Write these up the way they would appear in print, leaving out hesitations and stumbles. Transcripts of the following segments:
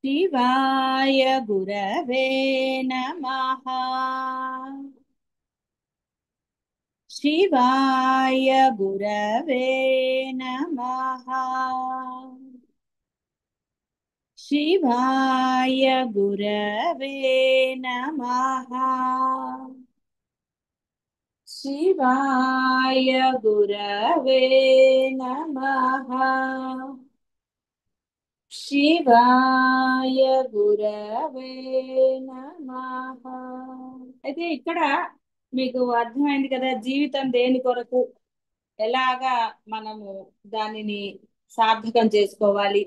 शिवाय गुरवे नमः। शिवाय गुरवे नमः। शिवाय गुरवे नमः। शिवाय गुरवे नमः। శివాయ గురవే నమః. అయితే ఇక్కడ మీకు అర్థమైంది కదా, జీవితం దేని కొరకు, ఎలాగా మనము దానిని సార్థకం చేసుకోవాలి,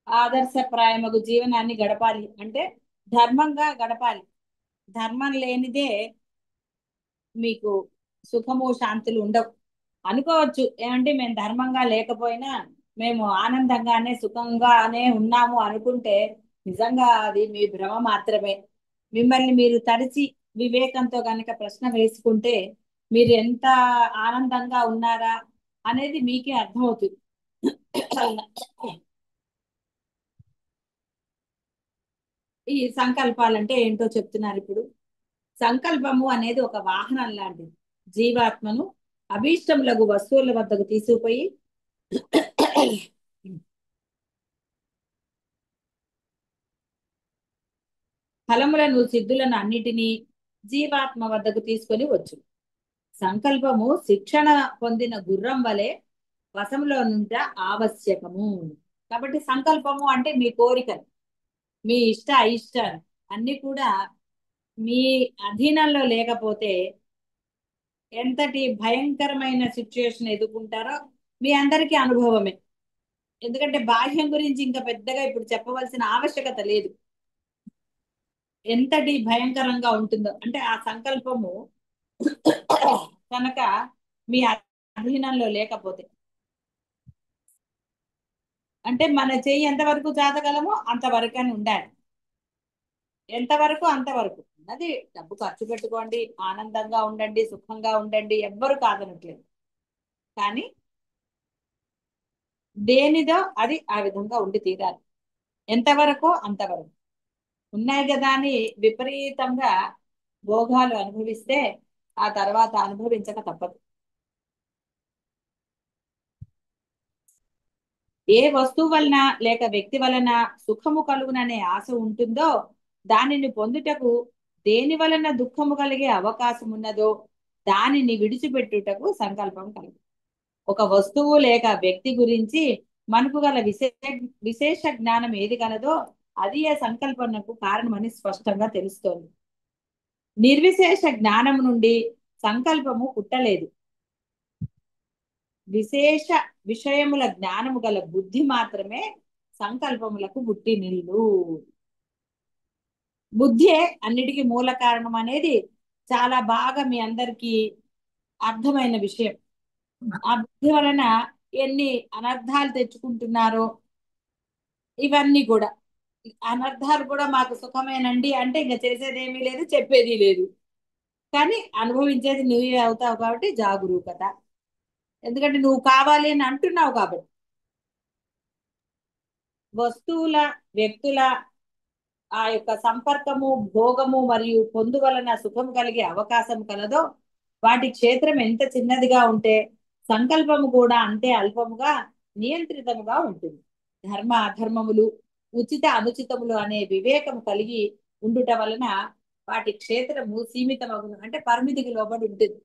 ఆదర్శప్రాయమగు జీవనాన్ని గడపాలి అంటే ధర్మంగా గడపాలి. ధర్మం లేనిదే మీకు సుఖము శాంతులు ఉండవు. అనుకోవచ్చు ఏమంటే మేము ధర్మంగా లేకపోయినా మేము ఆనందంగానే సుఖంగానే ఉన్నాము అనుకుంటే నిజంగా అది మీ భ్రమ మాత్రమే. మిమ్మల్ని మీరు తరిచి వివేకంతో గనక ప్రశ్న వేసుకుంటే మీరు ఎంత ఆనందంగా ఉన్నారా అనేది మీకే అర్థమవుతుంది. ఈ సంకల్పాలంటే ఏంటో చెప్తున్నారు ఇప్పుడు. సంకల్పము అనేది ఒక వాహనం లాంటిది. జీవాత్మను అభీష్టములకు వస్తువుల వద్దకు తీసుకుపోయి ఫలములను సిద్ధులను అన్నిటినీ జీవాత్మ వద్దకు తీసుకొని వచ్చు. సంకల్పము శిక్షణ పొందిన గుర్రం వలె వశంలో నుంట ఆవశ్యకము. కాబట్టి సంకల్పము అంటే మీ కోరికలు, మీ ఇష్ట అయిష్టాలు అన్ని కూడా మీ అధీనంలో లేకపోతే ఎంతటి భయంకరమైన సిచ్యుయేషన్ ఎదుర్కొంటారో మీ అందరికీ అనుభవమే. ఎందుకంటే బాహ్యం గురించి ఇంకా పెద్దగా ఇప్పుడు చెప్పవలసిన ఆవశ్యకత లేదు. ఎంతటి భయంకరంగా ఉంటుందో అంటే ఆ సంకల్పము కనుక మీ అధీనంలో లేకపోతే, అంటే మన చెయ్యి ఎంతవరకు చాచగలమో అంతవరకు అని ఉండాలి. ఎంతవరకు అంతవరకు అది. డబ్బు ఖర్చు పెట్టుకోండి, ఆనందంగా ఉండండి, సుఖంగా ఉండండి, ఎవ్వరు కాదనట్లేదు. కానీ దేనిదో అది ఆ విధంగా ఉండి తీరాలి. ఎంతవరకు అంతవరకు ఉన్నాయి కదా అని విపరీతంగా భోగాలు అనుభవిస్తే ఆ తర్వాత అనుభవించక తప్పదు. ఏ వస్తువు వలన లేక వ్యక్తి వలన సుఖము కలుగుననే ఆశ ఉంటుందో దానిని పొందుటకు దేని వలన దుఃఖము కలిగే అవకాశం ఉన్నదో దానిని విడిచిపెట్టుటకు సంకల్పం కలుగు. ఒక వస్తువు లేక వ్యక్తి గురించి మనకు గల విశేష జ్ఞానం ఏది కలదో అది ఆ సంకల్పనకు కారణమని స్పష్టంగా తెలుస్తోంది. నిర్విశేష జ్ఞానం నుండి సంకల్పము పుట్టలేదు. విశేష విషయముల జ్ఞానము గల బుద్ధి మాత్రమే సంకల్పములకు పుట్టి నిల్లు. బుద్ధే అన్నిటికీ మూల కారణం అనేది చాలా బాగా మీ అందరికీ అర్థమైన విషయం. ఆ బుద్ధి వలన ఎన్ని అనర్థాలు తెచ్చుకుంటున్నారో ఇవన్నీ కూడా. అనర్థాలు కూడా మాకు సుఖమేనండి అంటే ఇంకా చేసేది ఏమీ లేదు, చెప్పేది లేదు. కానీ అనుభవించేది నువ్వే అవుతావు కాబట్టి జాగరూకత. ఎందుకంటే నువ్వు కావాలి అని అంటున్నావు కాబట్టి. వస్తువుల వ్యక్తుల ఆ యొక్క సంపర్కము భోగము మరియు పొందు వలన సుఖం కలిగే అవకాశం కలదో వాటి క్షేత్రం ఎంత చిన్నదిగా ఉంటే సంకల్పము కూడా అంతే అల్పముగా నియంత్రితముగా ఉంటుంది. ధర్మ అధర్మములు ఉచిత అనుచితములు అనే వివేకము కలిగి ఉండుట వలన వాటి క్షేత్రము సీమితమగును అంటే పరిమితికి లోబడి ఉంటుంది.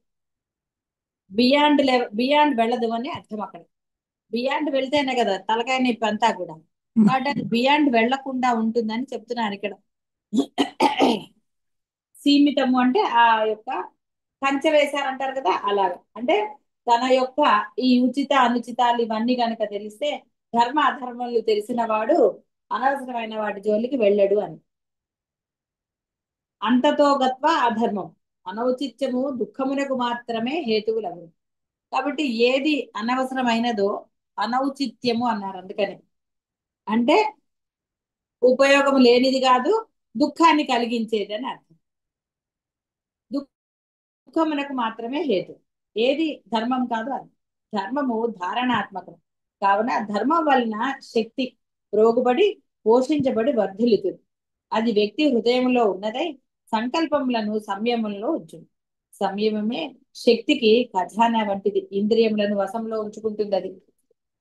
బియాండ్ వెళ్ళదు అని అర్థం అక్కడ. బియాండ్ వెళ్తేనే కదా తలకాయ నొప్పి అంతా కూడా. కాబట్టి అది బియాండ్ వెళ్లకుండా ఉంటుందని చెప్తున్నారు ఇక్కడ. సీమితము అంటే ఆ యొక్క కంచె వేశారంటారు కదా అలాగా. అంటే తన యొక్క ఈ ఉచిత అనుచితాలు ఇవన్నీ కనుక తెలిస్తే ధర్మ అధర్మములు తెలిసిన వాడు అనవసరమైన వాటి జోలికి వెళ్ళడు అని. అంతతో గత్వ అధర్మం అనౌచిత్యము దుఃఖమునకు మాత్రమే హేతువులగు. కాబట్టి ఏది అనవసరమైనదో అనౌచిత్యము అన్నారు. అందుకని అంటే ఉపయోగం లేనిది కాదు, దుఃఖాన్ని కలిగించేది అని అర్థం. దుఃఖమునకు మాత్రమే హేతు. ఏది ధర్మం కాదు అది. ధర్మము ధారణాత్మకం కావున ధర్మం వలన శక్తి ప్రోగుబడి పోషించబడి వర్ధిల్లుతుంది. అది వ్యక్తి హృదయంలో ఉన్నదై సంకల్పములను సంయమంలో ఉంచును. సంయమమే శక్తికి ఖజానా వంటిది. ఇంద్రియములను వశంలో ఉంచుకుంటుంది అది.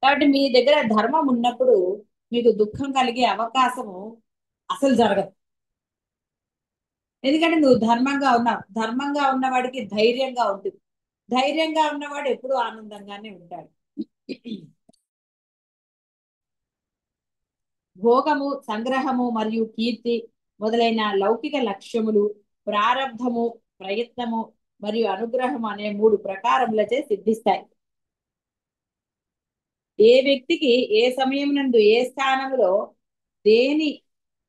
కాబట్టి మీ దగ్గర ధర్మం ఉన్నప్పుడు మీకు దుఃఖం కలిగే అవకాశము అసలు జరగదు. ఎందుకంటే నువ్వు ధర్మంగా ఉన్నావు. ధర్మంగా ఉన్నవాడికి ధైర్యంగా ఉంటుంది. ధైర్యంగా ఉన్నవాడు ఎప్పుడూ ఆనందంగానే ఉంటాడు. భోగము, సంగ్రహము మరియు కీర్తి మొదలైన లౌకిక లక్ష్యములు ప్రారబ్ధము, ప్రయత్నము మరియు అనుగ్రహం అనే మూడు ప్రకారములచే సిద్ధిస్తాయి. ఏ వ్యక్తికి ఏ సమయం నందు ఏ స్థానములో దేని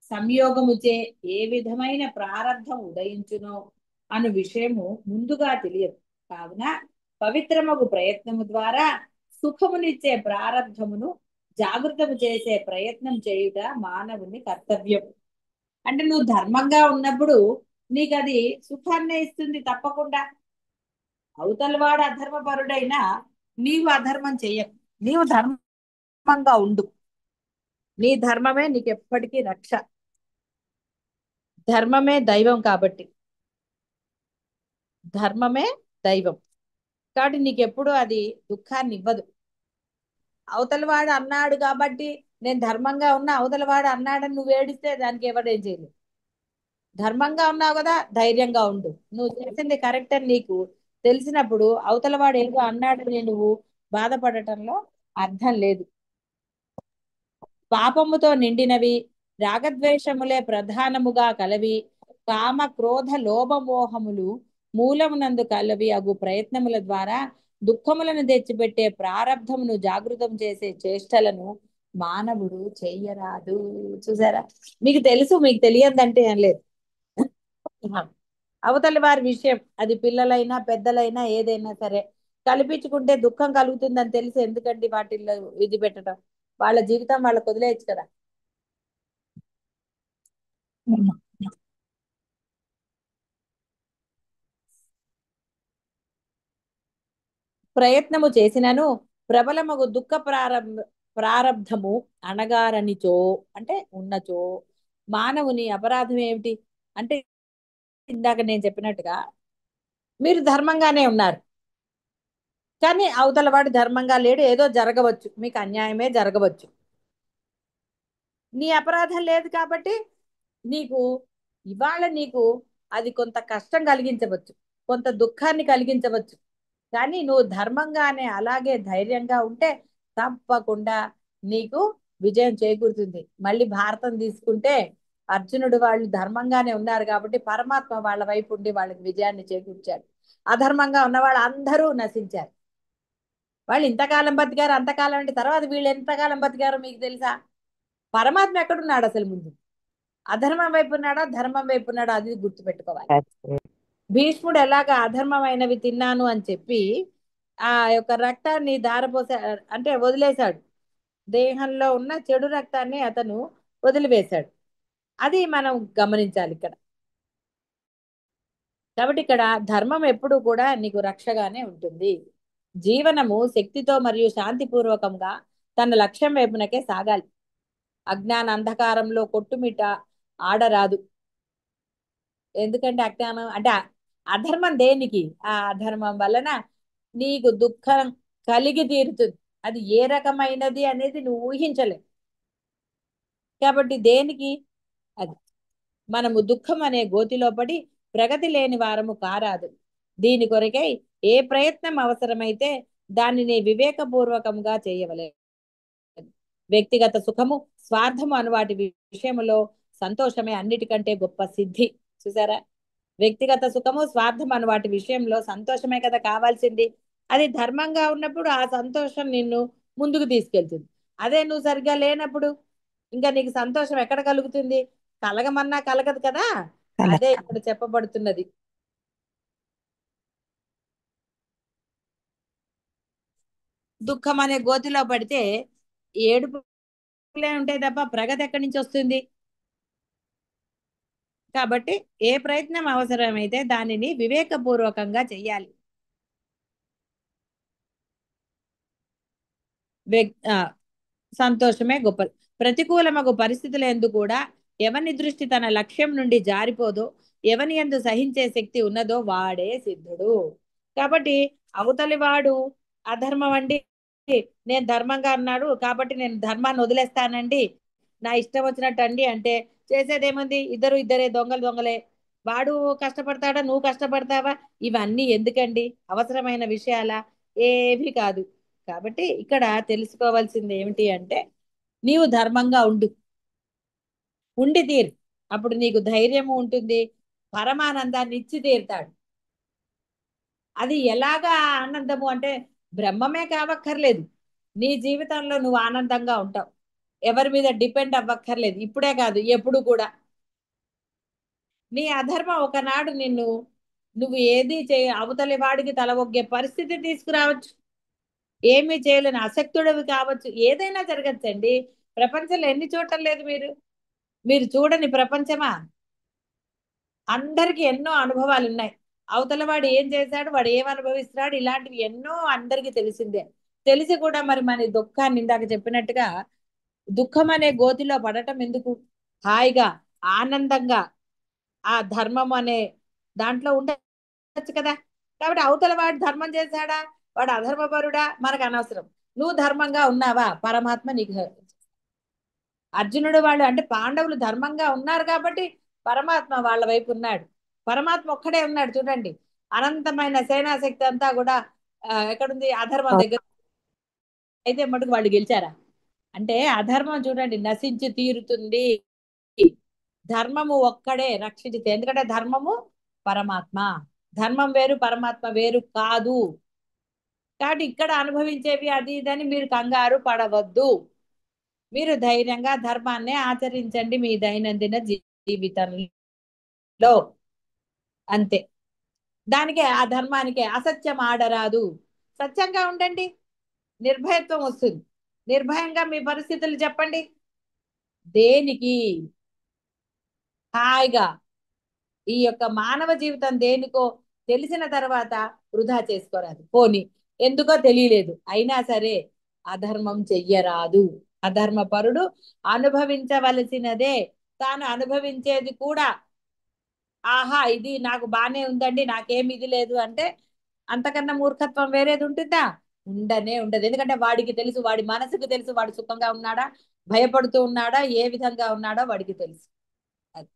సంయోగముచే ఏ విధమైన ప్రారబ్ధం ఉదయించునో అను విషయము ముందుగా తెలియదు. కావున పవిత్రమగు ప్రయత్నము ద్వారా సుఖమునిచ్చే ప్రారబ్ధమును జాగృతము చేసే ప్రయత్నం చేయుట మానవుని కర్తవ్యం. అంటే నువ్వు ధర్మంగా ఉన్నప్పుడు నీకు అది సుఖాన్నే ఇస్తుంది తప్పకుండా. అవతల వాడు అధర్మపరుడైనా నీవు అధర్మం చెయ్యకు. నీవు ధర్మంగా ఉండు. నీ ధర్మమే నీకు ఎప్పటికీ రక్ష. ధర్మమే దైవం కాబట్టి. ధర్మమే దైవం కాబట్టి నీకెప్పుడు అది దుఃఖాన్ని ఇవ్వదు. అవతల వాడు అన్నాడు కాబట్టి నేను ధర్మంగా ఉన్నా, అవతల వాడు అన్నాడని నువ్వు ఏడిస్తే దానికి ఎవడేం చేయలేదు. ధర్మంగా ఉన్నావు కదా, ధైర్యంగా ఉండు. నువ్వు చేసింది కరెక్ట్ అని నీకు తెలిసినప్పుడు అవతల వాడు ఏదో అన్నాడని నువ్వు బాధపడటంలో అర్థం లేదు. పాపముతో నిండినవి రాగద్వేషములే ప్రధానముగా కలవి కామ క్రోధ లోభమోహములు మూలమునందు కలవి అగు ప్రయత్నముల ద్వారా దుఃఖములను తెచ్చిపెట్టే ప్రారబ్ధమును జాగృతం చేసే చేష్టలను మానవుడు చెయ్యరాదు. చూసారా, మీకు తెలుసు, మీకు తెలియదంటే ఏం లేదు. అవతలి వారి విషయం అది పిల్లలైనా పెద్దలైనా ఏదైనా సరే కల్పించుకుంటే దుఃఖం కలుగుతుందని తెలిసి ఎందుకండి వాటిల్లో విధి పెట్టడం. వాళ్ళ జీవితం వాళ్ళకు వదిలేయచ్చు కదా. ప్రయత్నము చేసినను ప్రబలమగు దుఃఖ ప్రారబ్ధము అణగారనిచో అంటే ఉన్నచో మానవుని అపరాధం ఏమిటి అంటే ఇందాక నేను చెప్పినట్టుగా మీరు ధర్మంగానే ఉన్నారు కానీ అవతల వాడు ధర్మంగా లేడు, ఏదో జరగవచ్చు, మీకు అన్యాయమే జరగవచ్చు. నీ అపరాధం లేదు కాబట్టి నీకు ఇవాళ నీకు అది కొంత కష్టం కలిగించవచ్చు, కొంత దుఃఖాన్ని కలిగించవచ్చు. కానీ నువ్వు ధర్మంగానే అలాగే ధైర్యంగా ఉంటే తప్పకుండా నీకు విజయం చేకూరుతుంది. మళ్ళీ భారతం తీసుకుంటే అర్జునుడు వాళ్ళు ధర్మంగానే ఉన్నారు కాబట్టి పరమాత్మ వాళ్ళ వైపు ఉండి వాళ్ళకి విజయాన్ని చేకూర్చాడు. అధర్మంగా ఉన్న వాళ్ళు అందరూ నశించారు. వాళ్ళు ఇంతకాలం బతికారు అంతకాలం అంటే తర్వాత వీళ్ళు ఎంతకాలం బతికారో మీకు తెలుసా? పరమాత్మ ఎక్కడున్నాడు అసలు ముందు? అధర్మం వైపు ఉన్నాడా ధర్మం వైపు ఉన్నాడా అది గుర్తుపెట్టుకోవాలి. భీష్ముడు ఎలాగ అధర్మమైనవి తిన్నాను అని చెప్పి ఆ యొక్క రక్తాన్ని ధారపోసా అంటే వదిలేశాడు. దేహంలో ఉన్న చెడు రక్తాన్ని అతను వదిలివేశాడు. అది మనం గమనించాలి ఇక్కడ. కాబట్టి ఇక్కడ ధర్మం ఎప్పుడు కూడా నీకు రక్షగానే ఉంటుంది. జీవనము శక్తితో మరియు శాంతిపూర్వకంగా తన లక్ష్యం వైపునకే సాగాలి. అజ్ఞాన అంధకారంలో కొట్టుమిట ఆడరాదు. ఎందుకంటే అజ్ఞానం అంటే అధర్మం దేనికి? ఆ అధర్మం వలన నీకు దుఃఖం కలిగి తీరుతుంది. అది ఏ రకమైనది అనేది నువ్వు ఊహించలేవు. కాబట్టి దేనికి? అది మనము దుఃఖం అనే గోతిలో పడి ప్రగతి లేని వారము కారాదు. దీని కొరకై ఏ ప్రయత్నం అవసరమైతే దానిని వివేకపూర్వకంగా చేయవలెను. వ్యక్తిగత సుఖము స్వార్థము అను వాటి విషయములో సంతోషమే అన్నిటికంటే గొప్ప సిద్ధి. చూసారా, వ్యక్తిగత సుఖము స్వార్థం అను వాటి విషయంలో సంతోషమే కదా కావాల్సింది. అది ధర్మంగా ఉన్నప్పుడు ఆ సంతోషం నిన్ను ముందుకు తీసుకెళ్తుంది. అదే నువ్వు సరిగ్గా లేనప్పుడు ఇంకా నీకు సంతోషం ఎక్కడ కలుగుతుంది? కలగమన్నా కలగదు కదా. అదే ఇక్కడ చెప్పబడుతున్నది. దుఃఖం అనే గోతిలో పడితే ఏడుపులే ఉంటాయి తప్ప ప్రగతి ఎక్కడి నుంచి వస్తుంది? కాబట్టి ఏ ప్రయత్నం అవసరమైతే దానిని వివేకపూర్వకంగా చెయ్యాలి. వ్యక్- ఆ, సంతోషమే గొప్పది. ప్రతికూలమగు పరిస్థితులందు కూడా ఎవని దృష్టి తన లక్ష్యం నుండి జారిపోదో, ఎవని యందు సహించే శక్తి ఉన్నదో వాడే సిద్ధుడు. కాబట్టి అవతలి వాడు అధర్మం అండి, నేను ధర్మంగా అన్నాడు కాబట్టి నేను ధర్మాన్ని వదిలేస్తానండి, నా ఇష్టం వచ్చినట్టు అండి అంటే చేసేదేముంది? ఇద్దరు ఇద్దరే, దొంగలు దొంగలే. వాడు కష్టపడతాడా, నువ్వు కష్టపడతావా? ఇవన్నీ ఎందుకండి? అవసరమైన విషయాలా? ఏవి కాదు. కాబట్టి ఇక్కడ తెలుసుకోవాల్సింది ఏమిటి అంటే, నీవు ధర్మంగా ఉండు, ఉండి తీరు. అప్పుడు నీకు ధైర్యము ఉంటుంది, పరమానందాన్ని ఇచ్చి తీరుతాడు. అది ఎలాగా ఆనందము అంటే బ్రహ్మమే కావక్కర్లేదు, నీ జీవితంలో నువ్వు ఆనందంగా ఉంటావు. ఎవరి మీద డిపెండ్ అవ్వక్కర్లేదు, ఇప్పుడే కాదు ఎప్పుడు కూడా. నీ అధర్మం ఒకనాడు నిన్ను, నువ్వు ఏది అవతలి వాడికి తల ఒగ్గే పరిస్థితి తీసుకురావచ్చు, ఏమీ చేయలేని అశక్తుడివి కావచ్చు, ఏదైనా జరగచ్చండి. ప్రపంచంలో ఎన్ని చోట్ల లేదు మీరు, మీరు చూడని ప్రపంచమా? అందరికి ఎన్నో అనుభవాలు ఉన్నాయి. అవతల వాడు ఏం చేశాడు, వాడు ఏం అనుభవిస్తున్నాడు, ఇలాంటివి ఎన్నో అందరికీ తెలిసిందే. తెలిసి కూడా మరి మన దుఃఖాన్ని, ఇందాక చెప్పినట్టుగా దుఃఖం అనే గోతిలో పడటం ఎందుకు? హాయిగా ఆనందంగా ఆ ధర్మం అనే దాంట్లో ఉండొచ్చు కదా. కాబట్టి అవతల వాడు ధర్మం చేశాడా, వాడు అధర్మపరుడా, మనకు అనవసరం. నువ్వు ధర్మంగా ఉన్నావా, పరమాత్మ నీకు. అర్జునుడు వాళ్ళు అంటే పాండవులు ధర్మంగా ఉన్నారు కాబట్టి పరమాత్మ వాళ్ళ వైపు ఉన్నాడు. పరమాత్మ ఒక్కడే ఉన్నాడు చూడండి. అనంతమైన సేనాశక్తి అంతా కూడా ఎక్కడుంది? అధర్మం దగ్గర. అయితే మటుకు వాళ్ళు గెలిచారా? అంటే అధర్మం చూడండి నశించి తీరుతుంది, ధర్మము ఒక్కడే రక్షించితే. ఎందుకంటే ధర్మము పరమాత్మ, ధర్మం వేరు పరమాత్మ వేరు కాదు. కాబట్టి ఇక్కడ అనుభవించేవి అది ఇదని మీరు కంగారు పడవద్దు. మీరు ధైర్యంగా ధర్మాన్ని ఆచరించండి మీ దైనందిన జీవితంలో, అంతే. దానికే, ఆ ధర్మానికే అసత్యం ఆడరాదు, సత్యంగా ఉండండి, నిర్భయత్వం వస్తుంది. నిర్భయంగా మీ పరిస్థితులు చెప్పండి. దేనికి? హాయిగా ఈ యొక్క మానవ జీవితం దేనికో తెలిసిన తర్వాత వృధా చేసుకోరాదు. పోని ఎందుకో తెలియలేదు అయినా సరే అధర్మం చెయ్యరాదు. అధర్మపరుడు అనుభవించవలసినదే, తాను అనుభవించేది కూడా. ఆహా ఇది నాకు బానే ఉందండి, నాకేం ఇది లేదు అంటే అంతకన్నా మూర్ఖత్వం వేరేది ఉంటుందా? ఉండనే ఉండదు. ఎందుకంటే వాడికి తెలుసు, వాడి మనసుకు తెలుసు, వాడు సుఖంగా ఉన్నాడా, భయపడుతూ ఉన్నాడా, ఏ విధంగా ఉన్నాడో వాడికి తెలుసు. అది.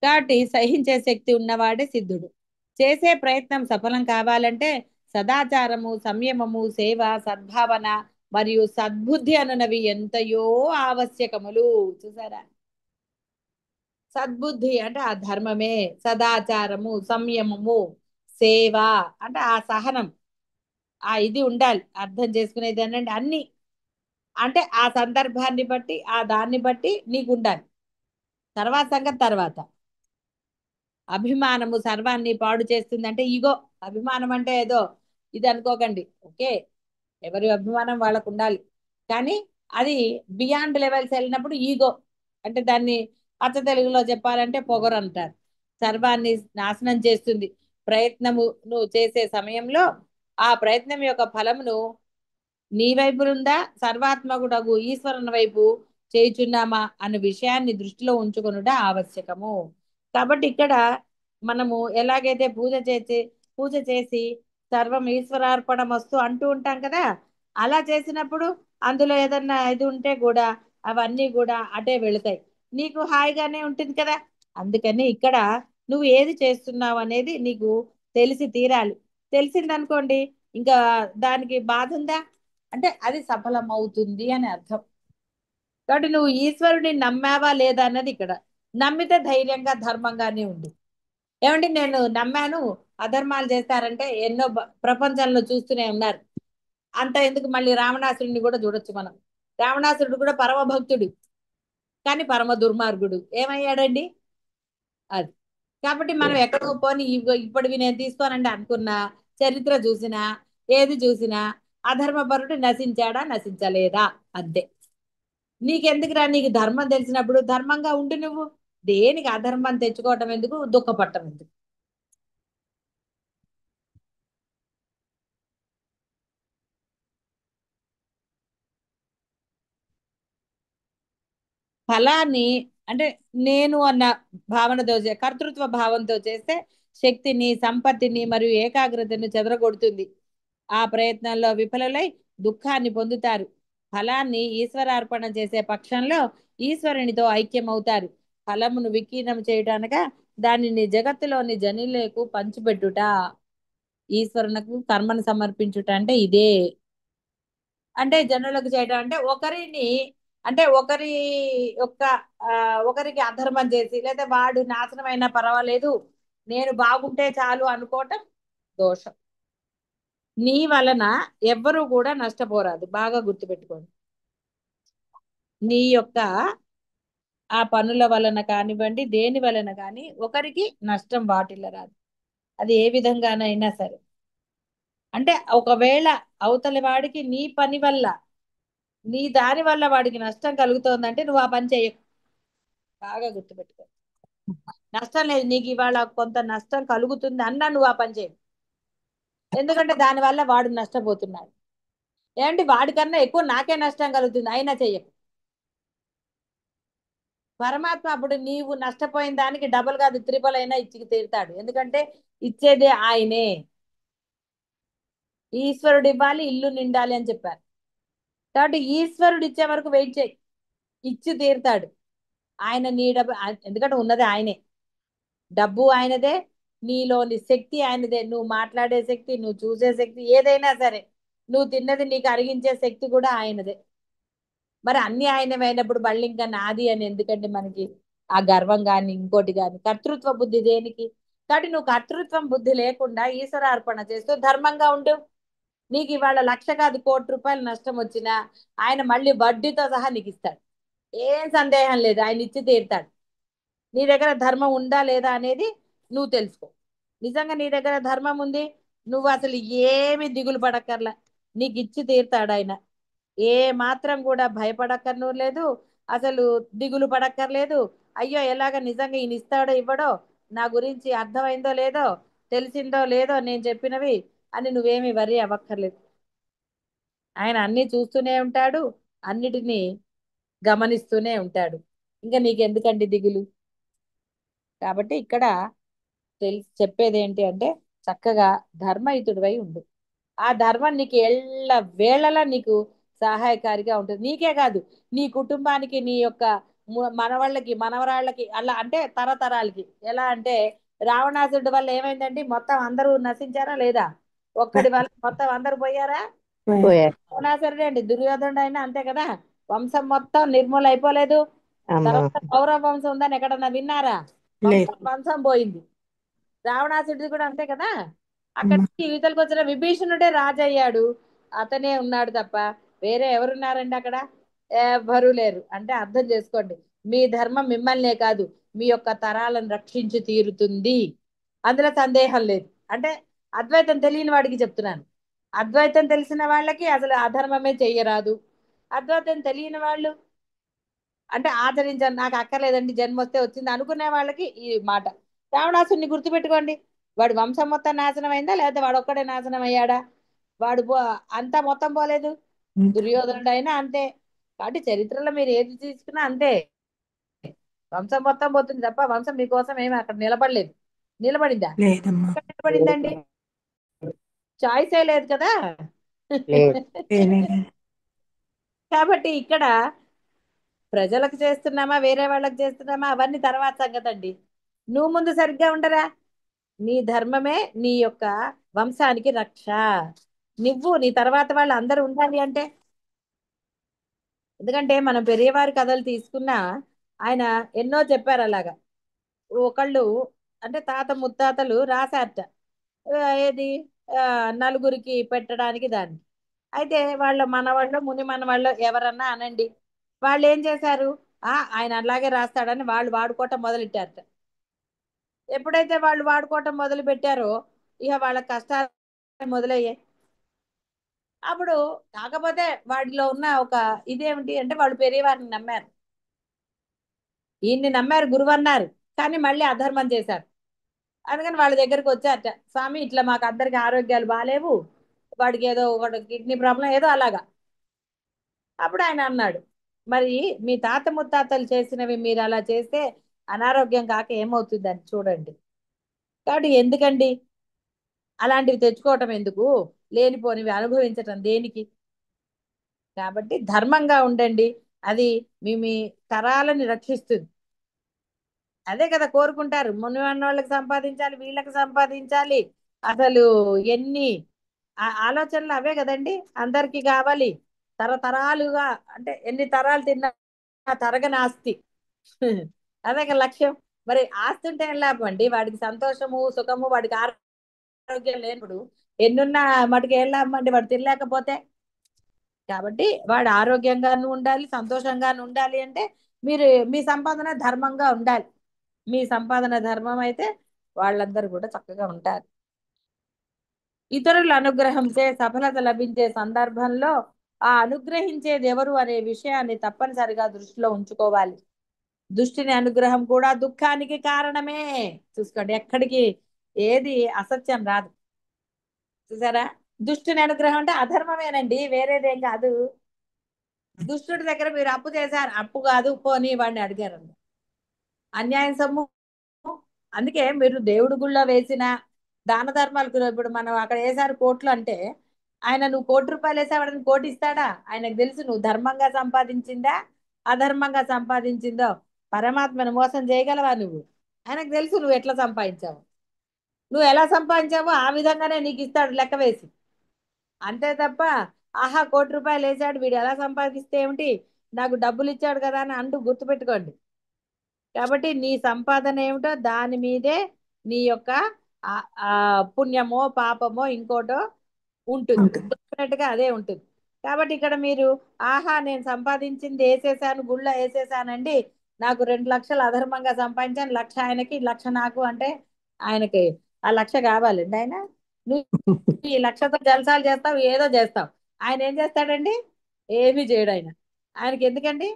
కాబట్టి సహించే శక్తి ఉన్నవాడే సిద్ధుడు. చేసే ప్రయత్నం సఫలం కావాలంటే సదాచారము, సంయమము, సేవ, సద్భావన మరియు సద్బుద్ధి అనునవి ఎంతయో ఆవశ్యకములు. చూసారా? సద్బుద్ధి అంటే ఆ ధర్మమే, సదాచారము, సంయమము, సేవ అంటే ఆ సహనం, ఆ ఇది ఉండాలి. అర్థం చేసుకునేది అనండి అన్ని, అంటే ఆ సందర్భాన్ని బట్టి ఆ దాన్ని బట్టి నీకు ఉండాలి. తర్వాత సంగతి తర్వాత. అభిమానము సర్వాన్ని పాడు చేస్తుంది అంటే ఈగో. అభిమానం అంటే ఏదో ఇది అనుకోకండి, ఓకే, ఎవరి అభిమానం వాళ్ళకు ఉండాలి. కానీ అది బియాండ్ లెవెల్స్ వెళ్ళినప్పుడు ఈగో అంటే దాన్ని అచ్చ తెలుగులో చెప్పాలంటే పొగరు అంటారు. సర్వాన్ని నాశనం చేస్తుంది. ప్రయత్నము నువ్వు చేసే సమయంలో ఆ ప్రయత్నం యొక్క ఫలమును నీ వైపు నుందా, సర్వాత్మకుడగు ఈశ్వరుని వైపు చేయుచున్నామా అన్న విషయాన్ని దృష్టిలో ఉంచుకొనుట ఆవశ్యకము. కాబట్టి ఇక్కడ మనము ఎలాగైతే పూజ చేసి సర్వం ఈశ్వరార్పణమస్తు అంటూ ఉంటాం కదా, అలా చేసినప్పుడు అందులో ఏదన్నా ఇది ఉంటే కూడా అవన్నీ కూడా అటే వెళతాయి, నీకు హాయిగానే ఉంటుంది కదా. అందుకని ఇక్కడ నువ్వు ఏది చేస్తున్నావు అనేది నీకు తెలిసి తీరాలి. తెలిసిందనుకోండి, ఇంకా దానికి బాధ ఉందా అంటే అది సఫలం అవుతుంది అని అర్థం. కాబట్టి నువ్వు ఈశ్వరుని నమ్మావా లేదా అన్నది ఇక్కడ. నమ్మితే ధైర్యంగా ధర్మంగానే ఉండు. ఏమంటే నేను నమ్మాను, అధర్మాలు చేస్తారంటే ఎన్నో ప్రపంచంలో చూస్తూనే ఉన్నారు. అంత ఎందుకు, మళ్ళీ రావణాసురుడిని కూడా చూడొచ్చు మనం. రావణాసురుడు కూడా పరమ భక్తుడు కానీ పరమ దుర్మార్గుడు ఏమయ్యాడండి? అది. కాబట్టి మనం ఎక్కడో పోని ఇప్పటివి నేను తీసుకోనండి అనుకున్నా, చరిత్ర చూసినా, ఏది చూసినా అధర్మపరుడు నశించాడా నశించలేదా అంతే. నీకెందుకురా, నీకు ధర్మం తెలిసినప్పుడు ధర్మంగా ఉండు నువ్వు. దేనికి అధర్మం తెచ్చుకోవటం ఎందుకు, దుఃఖపడటం ఎందుకు? ఫలాన్ని అంటే నేను అన్న భావనతో కర్తృత్వ భావంతో చేస్తే శక్తిని, సంపత్తిని మరియు ఏకాగ్రతను చెదరగొడుతుంది. ఆ ప్రయత్నంలో విఫలలై దుఃఖాన్ని పొందుతారు. ఫలాన్ని ఈశ్వరార్పణ చేసే పక్షంలో ఈశ్వరునితో ఐక్యమవుతారు. ఫలమును వికీర్ణం చేయుటనగా దానిని జగత్తులోని జనులకు పంచిపెట్టుట. ఈశ్వరునకు కర్మను సమర్పించుట అంటే ఇదే. అంటే జనులకు చేయడం అంటే ఒకరిని, అంటే ఒకరి యొక్క ఆ, ఒకరికి అధర్మం చేసి లేదా వాడు నాశనం అయినా పర్వాలేదు, నేను బాగుంటే చాలు అనుకోవటం దోషం. నీ వలన ఎవ్వరూ కూడా నష్టపోరాదు, బాగా గుర్తుపెట్టుకోండి. నీ యొక్క ఆ పనుల వలన కానివ్వండి, దేని వలన కానీ ఒకరికి నష్టం వాటిల్లరాదు. అది ఏ విధంగానైనా సరే. అంటే ఒకవేళ అవతలి వాడికి నీ పని వల్ల, నీ దాని వల్ల వాడికి నష్టం కలుగుతోందంటే నువ్వు ఆ పని చేయకు. బాగా గుర్తుపెట్టుకో. నష్టం లేదు, నీకు ఇవాళ కొంత నష్టం కలుగుతుంది అన్నా నువ్వు ఆ పని చేయకు. ఎందుకంటే దానివల్ల వాడు నష్టపోతున్నాడు. ఏంటి వాడికన్నా ఎక్కువ నాకే నష్టం కలుగుతుంది అయినా చెయ్యకు. పరమాత్మ అప్పుడు నీవు నష్టపోయిన దానికి డబల్ కాదు త్రిబల్ అయినా ఇచ్చి తీరుతాడు. ఎందుకంటే ఇచ్చేదే ఆయనే. ఈశ్వరుడు ఇవ్వాలి, ఇల్లు నిండాలి అని చెప్పారు. కాబట్టి ఈశ్వరుడు ఇచ్చే వరకు వెయిట్ చేయి, ఇచ్చి తీరుతాడు. ఆయన నీ డబ్బు ఎందుకంటే ఉన్నది ఆయనే. డబ్బు ఆయనదే, నీలోని శక్తి ఆయనదే, నువ్వు మాట్లాడే శక్తి, నువ్వు చూసే శక్తి, ఏదైనా సరే, నువ్వు తిన్నది నీకు అరిగించే శక్తి కూడా ఆయనదే. మరి అన్ని ఆయనమైనప్పుడు మళ్ళీ ఇంకా నాది అని ఎందుకండి మనకి ఆ గర్వం కానీ ఇంకోటి కానీ? కర్తృత్వ బుద్ధి దేనికి? కాబట్టి నువ్వు కర్తృత్వం బుద్ధి లేకుండా ఈశ్వరార్పణ చేస్తూ ధర్మంగా ఉండు. నీకు ఇవాళ 1,00,000 కాదు, 1,00,00,000 నష్టం వచ్చినా ఆయన మళ్ళీ వడ్డీతో సహా నీకు ఇస్తాడు. ఏం సందేహం లేదు, ఆయన ఇచ్చి తీరుతాడు. నీ దగ్గర ధర్మం ఉందా లేదా అనేది నువ్వు తెలుసుకో. నిజంగా నీ దగ్గర ధర్మం ఉంది, నువ్వు అసలు ఏమి దిగులు పడక్కర్లా, నీకు ఇచ్చి తీరుతాడు ఆయన. ఏ మాత్రం కూడా భయపడక్కర్ను లేదు, అసలు దిగులు పడక్కర్లేదు. అయ్యో ఎలాగ నిజంగా ఈయన ఇస్తాడో ఇవ్వడో, నా గురించి అర్థమైందో లేదో, తెలిసిందో లేదో నేను చెప్పినవి అని నువ్వేమి వరి అవ్వక్కర్లేదు. ఆయన అన్ని చూస్తూనే ఉంటాడు, అన్నిటినీ గమనిస్తూనే ఉంటాడు. ఇంకా నీకెందుకండి దిగులు? కాబట్టి ఇక్కడ చెప్పేది ఏంటి అంటే చక్కగా ధర్మయుతుడివై ఉండు. ఆ ధర్మం నీకు ఎల్ల వేళలా నీకు సహాయకారిగా ఉంటుంది. నీకే కాదు, నీ కుటుంబానికి, నీ యొక్క మనవాళ్ళకి, మనవరాళ్ళకి, అలా అంటే తరతరాలకి. ఎలా అంటే రావణాసుడి వల్ల ఏమైందండి? మొత్తం అందరూ నశించారా లేదా? ఒక్కడి వల్ల మొత్తం అందరూ పోయారా? పోయారు. రావణాసురుడే అండి, దుర్యోధనుడు అయినా అంతే కదా. వంశం మొత్తం నిర్మూల అయిపోలేదు. అమ్మా. తర్వాత కౌరవ వంశం ఉందని ఎక్కడన్నా విన్నారా? లేదు. మొత్తం వంశం పోయింది. రావణాసుడిది కూడా అంతే కదా. అక్కడ అమ్మా. ఇవతలకు వచ్చిన విభీషణుడే రాజు అయ్యాడు. అతనే ఉన్నాడు తప్ప వేరే ఎవరున్నారండి అక్కడ? ఎవ్వరూ లేరు. అంటే అర్థం చేసుకోండి, మీ ధర్మం మిమ్మల్నే కాదు, మీ యొక్క తరాలను రక్షించి తీరుతుంది. అందులో సందేహం లేదు. అంటే అద్వైతం తెలియని వాడికి చెప్తున్నాను. అద్వైతం తెలిసిన వాళ్ళకి అసలు అధర్మమే చెయ్యరాదు. అద్వైతం తెలియని వాళ్ళు అంటే ఆచరించాను, నాకు అక్కర్లేదండి, జన్మ వస్తే వచ్చింది అనుకునే వాళ్ళకి ఈ మాట. రావణాసుని గుర్తుపెట్టుకోండి. వాడు వంశం మొత్తం నాశనం అయిందా, లేకపోతే వాడు ఒక్కడే నాశనం అయ్యాడా? వాడు అంతా మొత్తం పోలేదు. దుర్యోధనుడు అయినా అంతే. కాబట్టి చరిత్రలో మీరు ఏది తీసుకున్నా అంతే. వంశం మొత్తం పోతుంది తప్ప వంశం మీకోసం ఏమి అక్కడ నిలబడలేదు. నిలబడిందా? లేదమ్మా. ఎక్కడ నిలబడిందండి? చాయిసే లేదు కదా. లేదు. లేదు. కాబట్టి ఇక్కడ ప్రజలకు చేస్తున్నామా వేరే వాళ్ళకి చేస్తున్నామా అవన్నీ తర్వాత సంగతి అండి. నువ్వు ముందు సరిగ్గా ఉండరా? నీ ధర్మమే నీ యొక్క వంశానికి రక్ష. నువ్వు నీ తర్వాత వాళ్ళు అందరూ ఉండాలి అంటే, ఎందుకంటే మనం పెరియవారి కథలు తీసుకున్నా ఆయన ఎన్నో చెప్పారు అలాగా. ఒకళ్ళు అంటే తాత ముత్తాతలు రాశారట. ఏది ఆ, నలుగురికి పెట్టడానికి దాన్ని. అయితే వాళ్ళ మనవాళ్ళు ముని మనవాళ్ళు ఎవరన్నా అనండి, వాళ్ళు ఏం చేశారు? ఆయన అలాగే రాస్తాడని వాళ్ళు వాడుకోవటం మొదలెట్టారట. ఎప్పుడైతే వాళ్ళు వాడుకోవటం మొదలు పెట్టారో ఇక వాళ్ళ కష్టాలు మొదలయ్యాయి. అప్పుడు కాకపోతే వాడిలో ఉన్న ఒక ఇదేమిటి అంటే వాళ్ళు పెరియవారిని నమ్మారు, ఈయన్ని నమ్మారు, గురువు అన్నారు, కానీ మళ్ళీ అధర్మం చేశారు. అందుకని వాళ్ళ దగ్గరికి వచ్చారట, స్వామి ఇట్లా మాకు అందరికి ఆరోగ్యాలు బాగాలేవు, వాడికి ఏదో ఒకటి కిడ్నీ ప్రాబ్లం ఏదో అలాగా. అప్పుడు ఆయన అన్నాడు, మరి మీ తాత ముత్తాతలు చేసినవి మీరు అలా చేస్తే అనారోగ్యం కాక ఏమవుతుందని చూడండి. కాబట్టి ఎందుకండి అలాంటివి తెచ్చుకోవటం ఎందుకు, లేనిపోనివి అనుభవించటం దేనికి? కాబట్టి ధర్మంగా ఉండండి. అది మీ తరాలని రక్షిస్తుంది. అదే కదా కోరుకుంటారు, మునివన్నోళ్ళకి సంపాదించాలి, వీళ్ళకి సంపాదించాలి. అసలు ఎన్ని ఆలోచనలు అవే కదండి. అందరికీ కావాలి తరతరాలుగా, అంటే ఎన్ని తరాలు తిన్నా తరగని ఆస్తి. అదే కదా లక్ష్యం. మరి ఆస్తి ఉంటే ఏం లాభం అండి, వాడికి సంతోషము సుఖము, వాడికి ఆరోగ్యం లేనప్పుడు ఎన్నున్నా మటుకు ఏం లాభం అండి, వాడు తినలేకపోతే. కాబట్టి వాడు ఆరోగ్యంగాను ఉండాలి, సంతోషంగాను ఉండాలి అంటే మీరు మీ సంపాదన ధర్మంగా ఉండాలి. మీ సంపాదన ధర్మం అయితే వాళ్ళందరూ కూడా చక్కగా ఉంటారు. ఇతరుల అనుగ్రహంచే సఫలత లభించే సందర్భంలో ఆ అనుగ్రహించేది ఎవరు అనే విషయాన్ని తప్పనిసరిగా దృష్టిలో ఉంచుకోవాలి. దుష్టిని అనుగ్రహం కూడా దుఃఖానికి కారణమే. చూసుకోండి, ఎక్కడికి ఏది అసత్యం రాదు. చూసారా, దుష్టుని అనుగ్రహం అంటే అధర్మమేనండి, వేరేదేం కాదు. దుష్టుడి దగ్గర మీరు అప్పు చేశారు, అప్పు కాదు పోనీ వాడిని అడిగారు, అన్యాయం సొమ్ము. అందుకే మీరు దేవుడి గుళ్ళో వేసిన దాన ధర్మాలకు, ఇప్పుడు మనం అక్కడ వేసారు కోట్లు అంటే, ఆయన నువ్వు ₹1,00,00,000 వేసావాడని కోటి ఇస్తాడా? ఆయనకు తెలుసు నువ్వు ధర్మంగా సంపాదించిందా అధర్మంగా సంపాదించిందో. పరమాత్మను మోసం చేయగలవా నువ్వు? ఆయనకు తెలుసు నువ్వు ఎట్లా సంపాదించావు. నువ్వు ఎలా సంపాదించావో ఆ విధంగానే నీకు ఇస్తాడు లెక్క వేసి. అంతే తప్ప ఆహా ₹1,00,00,000 వేసాడు వీడు ఎలా సంపాదిస్తే ఏమిటి, నాకు డబ్బులు ఇచ్చాడు కదా అని అంటూ గుర్తుపెట్టుకోండి. కాబట్టి నీ సంపాదన ఏమిటో దాని మీదే నీ యొక్క ఆ ఆ పుణ్యమో పాపమో ఇంకోటో ఉంటుంది, ఉంటుంది. డెఫినెట్ గా అదే ఉంటుంది. కాబట్టి ఇక్కడ మీరు ఆహా నేను సంపాదించింది వేసేసాను గుళ్ళో వేసేసానండి, నాకు 2 లక్షలు అధర్మంగా సంపాదించాను, 1,00,000 ఆయనకి 1,00,000 నాకు అంటే ఆయనకి ఆ 1,00,000 కావాలండి ఆయన. నువ్వు ఈ 1,00,000తో జలసాలు చేస్తావు, ఏదో చేస్తావు. ఆయన ఏం చేస్తాడండి? ఏమీ చేయడు ఆయన. ఆయనకి ఎందుకండి?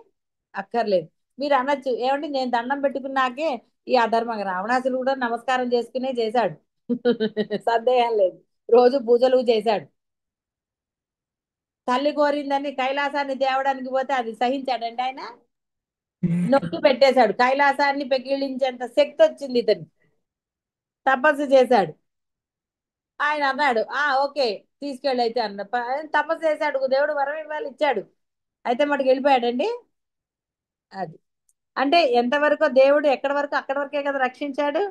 అక్కర్లేదు. మీరు అనొచ్చు ఏమండి నేను దండం పెట్టుకున్నాకే ఈ అధర్మంగా, రావణాసురుడు కూడా నమస్కారం చేసుకునే చేశాడు. సందేహం లేదు. రోజు పూజలు చేశాడు. తల్లి కోరిందని కైలాసాన్ని తేవడానికి పోతే అది సహించాడండి ఆయన? నొక్కి పెట్టేశాడు. కైలాసాన్ని పెకిలించేంత శక్తి వచ్చింది ఇతను. తపస్సు చేశాడు. ఆయన అన్నాడు ఓకే తీసుకెళ్ళి అయితే అన్న తపస్సు చేశాడు, దేవుడు వరం ఇవ్వాలి ఇచ్చాడు. అయితే మటుకు వెళ్ళిపోయాడండి. అది అంటే ఎంతవరకు దేవుడు ఎక్కడి వరకు అక్కడి వరకే కదా రక్షించాడు.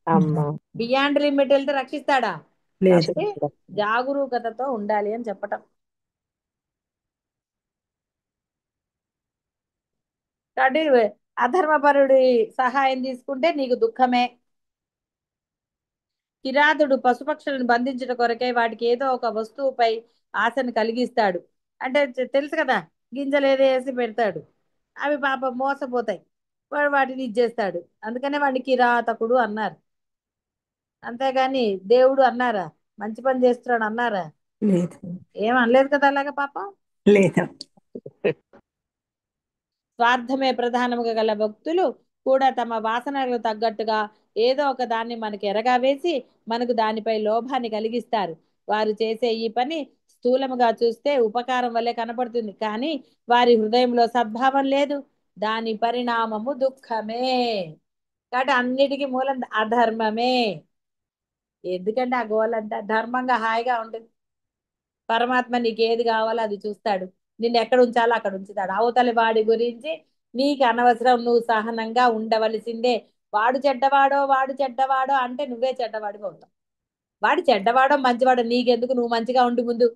అమ్మా. బియాండ్ లిమిట్ వెళ్తే రక్షిస్తాడా? లేదు. కాబట్టి జాగరూకతతో ఉండాలి అని చెప్పటం. కాబట్టి అధర్మపరుడి సహాయం తీసుకుంటే నీకు దుఃఖమే. కిరాతుడు పశుపక్షులను బంధించిన కొరకై వాటికి ఏదో ఒక వస్తువుపై ఆశను కలిగిస్తాడు. అంటే తెలుసు కదా, గింజలు ఏదో వేసి పెడతాడు, అవి పాపం మోసపోతాయి, వాడు వాటిని ఇచ్చేస్తాడు. అందుకనే వాడిని కిరాతకుడు అన్నారు. అంతేగాని దేవుడు అన్నారా, మంచి పని చేస్తున్నాడు అన్నారా? లేదు. ఏం అనలేదు కదా అలాగా పాపం. లేదు. స్వార్థమే ప్రధానముగా గల భక్తులు కూడా తమ వాసనలకు తగ్గట్టుగా ఏదో ఒక దాన్ని మనకి ఎరగా వేసి మనకు దానిపై లోభాన్ని కలిగిస్తారు. వారు చేసే ఈ పని స్థూలముగా చూస్తే ఉపకారం వల్లే కనపడుతుంది, కానీ వారి హృదయంలో సద్భావం లేదు. దాని పరిణామము దుఃఖమే. కాబట్టి అన్నిటికీ మూలం అధర్మమే. ఎందుకంటే ఆ గోలంతా ధర్మంగా హాయిగా ఉంటుంది. పరమాత్మ నీకు ఏది కావాలో అది చూస్తాడు, నిన్ను ఎక్కడ ఉంచాలో అక్కడ ఉంచుతాడు. అవతలి వాడి గురించి నీకు అనవసరం, నువ్వు సహనంగా ఉండవలసిందే. వాడు చెడ్డవాడో వాడు చెడ్డవాడో అంటే నువ్వే చెడ్డవాడివి అవుతావు. వాడు చెడ్డవాడో మంచివాడో నీకెందుకు, నువ్వు మంచిగా ఉండి ముందు.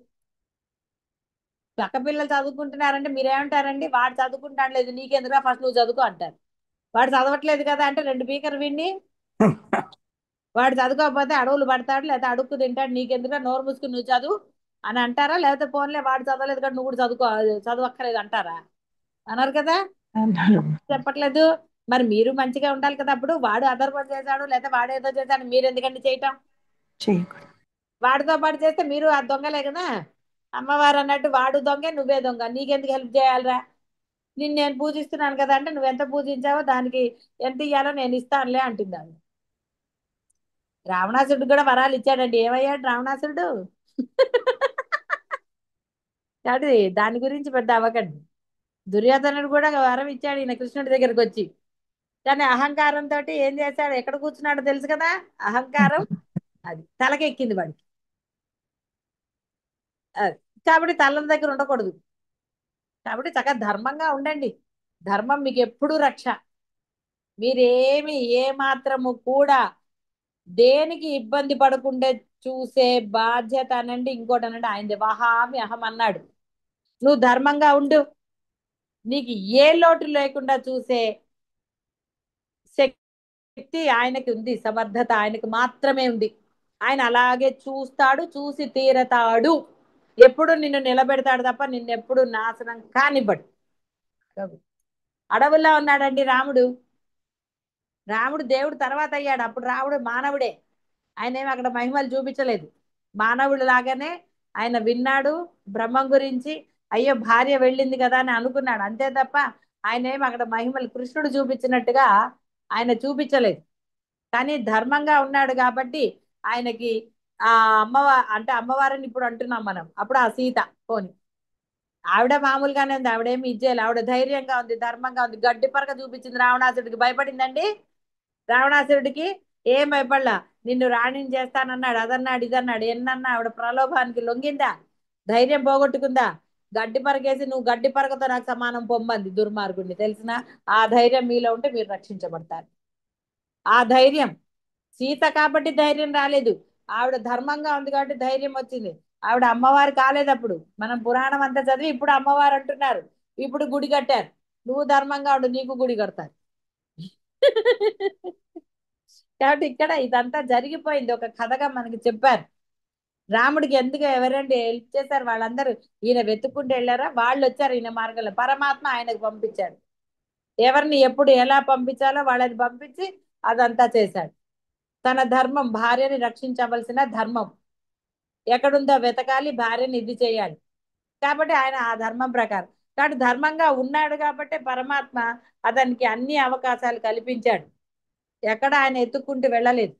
పక్క పిల్లలు చదువుకుంటున్నారంటే మీరేమంటారండి, వాడు చదువుకుంటాను లేదు నీకెందుకురా ఫస్ట్ నువ్వు చదువుకో అంటారు. వాడు చదవట్లేదు కదా అంటే రెండు పీకరు విన్ని. వాడు చదువుకోకపోతే అడవులు పడతాడు, లేకపోతే అడుక్కు తింటాడు, నీకెందుకురా నోరు మూసుకుని నువ్వు చదువు అని అంటారా? లేకపోతే పోన్లే వాడు చదవలేదు కదా నువ్వు కూడా చదవక్కర్లేదు అంటారా? అన్నారు కదా. అన్నాను. చెప్పట్లేదు. మరి మీరు మంచిగా ఉండాలి కదా. అప్పుడు వాడు అదర్వం చేశాడు లేకపోతే వాడు ఏదో చేశాడు మీరు ఎందుకండి చేయటం? చేయకూడదు. వాడితో పాటు చేస్తే మీరు ఆ దొంగలే కదా. అమ్మవారు అన్నట్టు వాడు దొంగే నువ్వే దొంగ, నీకెందుకు హెల్ప్ చేయాలిరా? నిన్ను నేను పూజిస్తున్నాను కదా అంటే నువ్వు ఎంత పూజించావో దానికి ఎంత ఇయ్యాలో నేను ఇస్తానులే అంటుంది ఆవిడ. రావణాసురుడు కూడా వరాలు ఇచ్చాడండి, ఏమయ్యాడు రావణాసురుడు? కాబట్టి దాని గురించి పెద్ద అవ్వకండి. దుర్యోధనుడు కూడా వరం ఇచ్చాడు ఈయన కృష్ణుడి దగ్గరికి వచ్చి. కానీ అహంకారంతో ఏం చేశాడు, ఎక్కడ కూర్చున్నాడో తెలుసు కదా. అహంకారం అది తలకెక్కింది వాడికి. అది కాబట్టి తల దగ్గర ఉండకూడదు. కాబట్టి చక్కగా ధర్మంగా ఉండండి. ధర్మం మీకు ఎప్పుడూ రక్ష. మీరేమి ఏ మాత్రము కూడా దేనికి ఇబ్బంది పడకుండా చూసే బాధ్యత అనండి, ఇంకోటి అనండి ఆయనది. వహామి అహం అన్నాడు. నువ్వు ధర్మంగా ఉండు, నీకు ఏ లోటు లేకుండా చూసే శక్తి ఆయనకి ఉంది, సమర్థత ఆయనకి మాత్రమే ఉంది. ఆయన అలాగే చూస్తాడు, చూసి తీరతాడు. ఎప్పుడు నిన్ను నిలబెడతాడు తప్ప నిన్నెప్పుడు నాశనం కానివ్వడు. అడవుల్లో ఉన్నాడండి రాముడు. రాముడు దేవుడు తర్వాత అయ్యాడు, అప్పుడు రాముడు మానవుడే. ఆయన ఏమి అక్కడ మహిమలు చూపించలేదు. మానవుడు లాగానే ఆయన విన్నాడు బ్రహ్మం గురించి. అయ్యో భార్య వెళ్ళింది కదా అని అనుకున్నాడు అంతే తప్ప ఆయన ఏమి అక్కడ మహిమలు కృష్ణుడు చూపించినట్టుగా ఆయన చూపించలేదు. కానీ ధర్మంగా ఉన్నాడు కాబట్టి ఆయనకి ఆ అంటే అమ్మవారిని ఇప్పుడు అంటున్నాం మనం, అప్పుడు ఆ సీత పోని ఆవిడ మామూలుగానే ఉంది, ఆవిడేమి ఇచ్చేయాలి, ఆవిడ ధైర్యంగా ఉంది, ధర్మంగా ఉంది. గడ్డి పరక చూపించింది రావణాసుడికి, భయపడిందండి. రావణాసురుడికి ఏం భయపడలా. నిన్ను రాణిని చేస్తానన్నాడు, అదన్నాడు ఇదన్నాడు, ఎన్నన్నా ఆవిడ ప్రలోభానికి లొంగిందా, ధైర్యం పోగొట్టుకుందా. గడ్డి పరకేసి నువ్వు గడ్డి పరకతో నాకు సమానం పొమ్మంది దుర్మార్గుడిని, తెలిసిన. ఆ ధైర్యం మీలో ఉంటే మీరు రక్షించబడతారు. ఆ ధైర్యం సీత కాబట్టి ధైర్యం రాలేదు, ఆవిడ ధర్మంగా ఉంది కాబట్టి ధైర్యం వచ్చింది. ఆవిడ అమ్మవారు కాలేదు అప్పుడు. మనం పురాణం అంతా చదివి ఇప్పుడు అమ్మవారు అంటున్నారు, ఇప్పుడు గుడి కట్టారు. నువ్వు ధర్మంగా ఉండు, నీకు గుడి కడతారు. కాబట్టి ఇక్కడ ఇదంతా జరిగిపోయింది, ఒక కథగా మనకి చెప్పారు. రాముడికి ఎందుకు ఎవరండి హెల్ప్ చేశారు, వాళ్ళందరూ ఈయన వెతుక్కుంటూ వెళ్ళారా, వాళ్ళు వచ్చారు ఈయన మార్గంలో. పరమాత్మ ఆయనకు పంపించాడు. ఎవరిని ఎప్పుడు ఎలా పంపించాలో వాళ్ళని పంపించి అదంతా చేశాడు. తన ధర్మం, భార్యని రక్షించవలసిన ధర్మం ఎక్కడుందో వెతకాలి, భార్యని ఇది చేయాలి. కాబట్టి ఆయన ఆ ధర్మం ప్రకారం, కాబట్టి ధర్మంగా ఉన్నాడు కాబట్టి పరమాత్మ అతనికి అన్ని అవకాశాలు కల్పించాడు. ఎక్కడ ఆయన ఎత్తుక్కుంటూ వెళ్ళలేదు.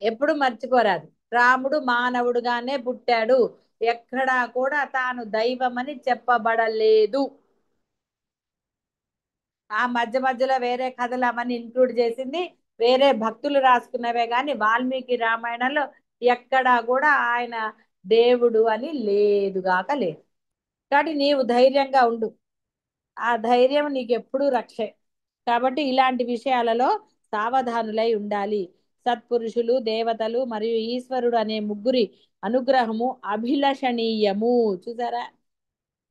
ఎప్పుడు మర్చిపోరాదు, రాముడు మానవుడుగానే పుట్టాడు, ఎక్కడా కూడా తాను దైవమని చెప్పబడలేదు. ఆ మధ్య మధ్యలో వేరే కథలు అవన్నీ ఇంక్లూడ్ చేసింది, వేరే భక్తులు రాసుకున్నవే గాని వాల్మీకి రామాయణంలో ఎక్కడా కూడా ఆయన దేవుడు అని లేదుగాక లేదు. కాబట్టి నీవు ధైర్యంగా ఉండు, ఆ ధైర్యం నీకు ఎప్పుడూ రక్షే. కాబట్టి ఇలాంటి విషయాలలో సావధానులై ఉండాలి. సత్పురుషులు, దేవతలు మరియు ఈశ్వరుడు అనే ముగ్గురి అనుగ్రహము అభిలషణీయము. చూసారా,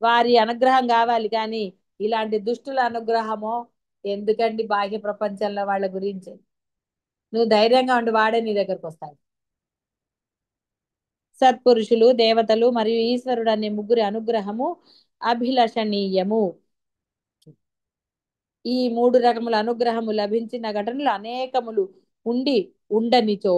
వారి అనుగ్రహం కావాలి కానీ ఇలాంటి దుష్టుల అనుగ్రహమో ఎందుకండి. బాహ్య ప్రపంచంలో వాళ్ళ గురించి నువ్వు ధైర్యంగా ఉండి వాడే నీ దగ్గరకు వస్తాడు. సత్పురుషులు, దేవతలు మరియు ఈశ్వరుడు అనే ముగ్గురి అనుగ్రహము అభిలషణీయము. ఈ మూడు రకముల అనుగ్రహము లభించిన ఘటనలు అనేకములు ఉండి ఉండనిచో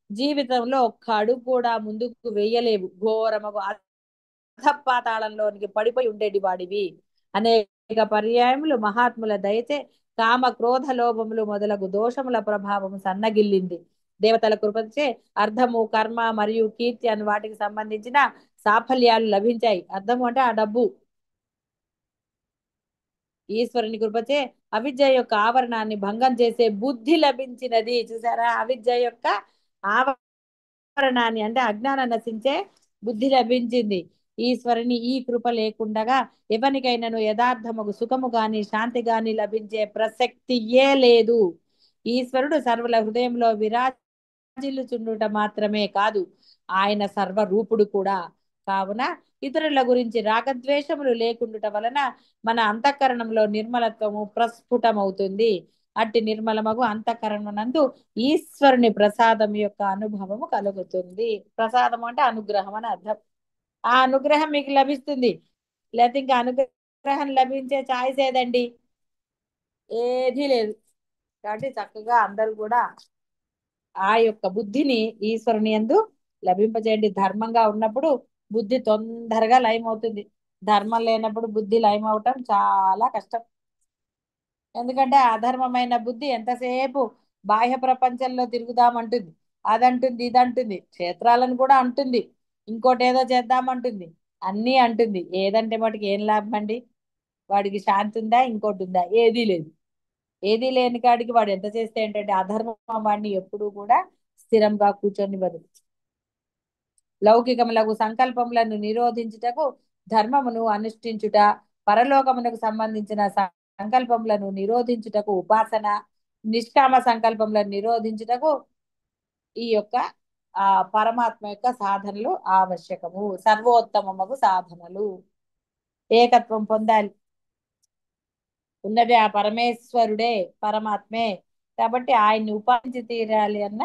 జీవితంలో ఒక్క అడుగు కూడా ముందుకు వేయలేవు, ఘోరమగు అధపాతాళంలోనికి పడిపోయి ఉండేటి వాడివి. అనేక పర్యాయములు మహాత్ముల దయచే కామ క్రోధ లోభములు మొదలగు దోషముల ప్రభావము సన్నగిల్లింది. దేవతల కృపచే అర్థము, కర్మ మరియు కీర్తి అని వాటికి సంబంధించిన సాఫల్యాలు లభించాయి. అర్థము అంటే ఆ డబ్బు. ఈశ్వరుని కృపచే అవిద్య యొక్క ఆవరణాన్ని భంగం చేసే బుద్ధి లభించినది. చూసారా, అవిద్య యొక్క ఆవరణాన్ని అంటే అజ్ఞానం నశించే బుద్ధి లభించింది. ఈశ్వరుని ఈ కృప లేకుండగా ఎవరికైనాను యథార్థముకు సుఖము గాని శాంతి గాని లభించే ప్రసక్తియే లేదు. ఈశ్వరుడు సర్వుల హృదయంలో విరాజిల్లుచుండుట మాత్రమే కాదు, ఆయన సర్వరూపుడు కూడా. కావున ఇతరుల గురించి రాగద్వేషములు లేకుండుట వలన మన అంతఃకరణంలో నిర్మలత్వము ప్రస్ఫుటమవుతుంది. అట్టి నిర్మలమగు అంతఃకరణనందు ఈశ్వరుని ప్రసాదం యొక్క అనుభవము కలుగుతుంది. ప్రసాదం అంటే అనుగ్రహం అని అర్థం. ఆ అనుగ్రహం మీకు లభిస్తుంది. లేకపోతే ఇంకా అనుగ్రహం లభించే ఛాయిస్ ఏదండి, ఏదీ లేదు. కాబట్టి చక్కగా అందరూ కూడా ఆ యొక్క బుద్ధిని ఈశ్వరుని యందు లభింపజేయండి. ధర్మంగా ఉన్నప్పుడు బుద్ధి తొందరగా లయమవుతుంది. ధర్మం లేనప్పుడు బుద్ధి లయమవటం చాలా కష్టం. ఎందుకంటే అధర్మమైన బుద్ధి ఎంతసేపు బాహ్య ప్రపంచంలో తిరుగుదామంటుంది, అదంటుంది ఇదంటుంది, క్షేత్రాలను కూడా అంటుంది, ఇంకోటి ఏదో చేద్దామంటుంది. అన్నీ అంటుంది. ఏదంటే మటుకు ఏం లాభం అండి? వాడికి శాంతి ఉందా? ఇంకోటి ఉందా? ఏదీ లేదు. ఏదీ లేని కాడికి వాడు ఎంత చేస్తే ఏంటంటే అధర్మం వాడిని ఎప్పుడూ కూడా స్థిరంగా కూర్చొని బదులు లౌకికములకు సంకల్పములను నిరోధించుటకు ధర్మమును అనుష్ఠించుట, పరలోకమునకు సంబంధించిన సంకల్పములను నిరోధించుటకు ఉపాసన, నిష్కామ సంకల్పములను నిరోధించుటకు ఈ యొక్క ఆ పరమాత్మ యొక్క సాధనలు ఆవశ్యకము. సర్వోత్తమము సాధనలు. ఏకత్వం పొందాలి. ఉన్నది ఆ పరమేశ్వరుడే, పరమాత్మే. కాబట్టి ఆయన్ని ఉపాసించి తీరాలి అన్న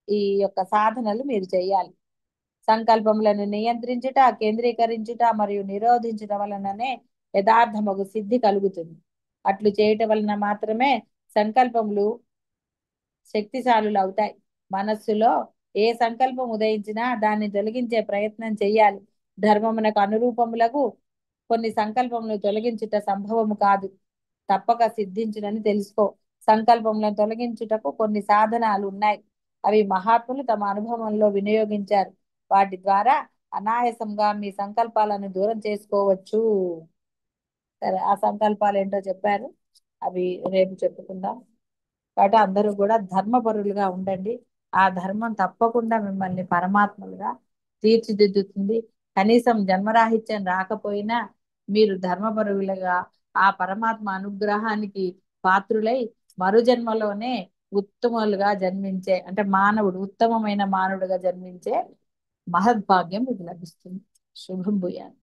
ఈ యొక్క సాధనలు మీరు చేయాలి. సంకల్పములను నియంత్రించుట, కేంద్రీకరించుట మరియు నిరోధించుట వలననే యథార్థమగు సిద్ధి కలుగుతుంది. అట్లు చేయటం వలన మాత్రమే సంకల్పములు శక్తిశాలులు అవుతాయి. మనస్సులో ఏ సంకల్పం ఉదయించినా దాన్ని తొలగించే ప్రయత్నం చేయాలి. ధర్మమునకు అనురూపములకు కొన్ని సంకల్పములు తొలగించుట సంభవము కాదు, తప్పక సిద్ధించునని తెలుసుకో. సంకల్పములను తొలగించుటకు కొన్ని సాధనాలు ఉన్నాయి. అవి మహాత్ములు తమ అనుభవంలో వినియోగించారు. వాటి ద్వారా అనాయాసంగా మీ సంకల్పాలను దూరం చేసుకోవచ్చు. సరే, ఆ సంకల్పాలు ఏంటో చెప్పారు, అవి రేపు చెప్పుకుందాం. కాబట్టి అందరూ కూడా ధర్మపరులుగా ఉండండి. ఆ ధర్మం తప్పకుండా మిమ్మల్ని పరమాత్మలుగా తీర్చిదిద్దుతుంది. కనీసం జన్మరాహిత్యం రాకపోయినా మీరు ధర్మపరులుగా ఆ పరమాత్మ అనుగ్రహానికి పాత్రులై మరు జన్మలోనే ఉత్తములుగా జన్మించే, అంటే మానవుడు ఉత్తమమైన మానవుడిగా జన్మించే మహద్భాగ్యం మీకు లభిస్తుంది. శుభం భూయాలు.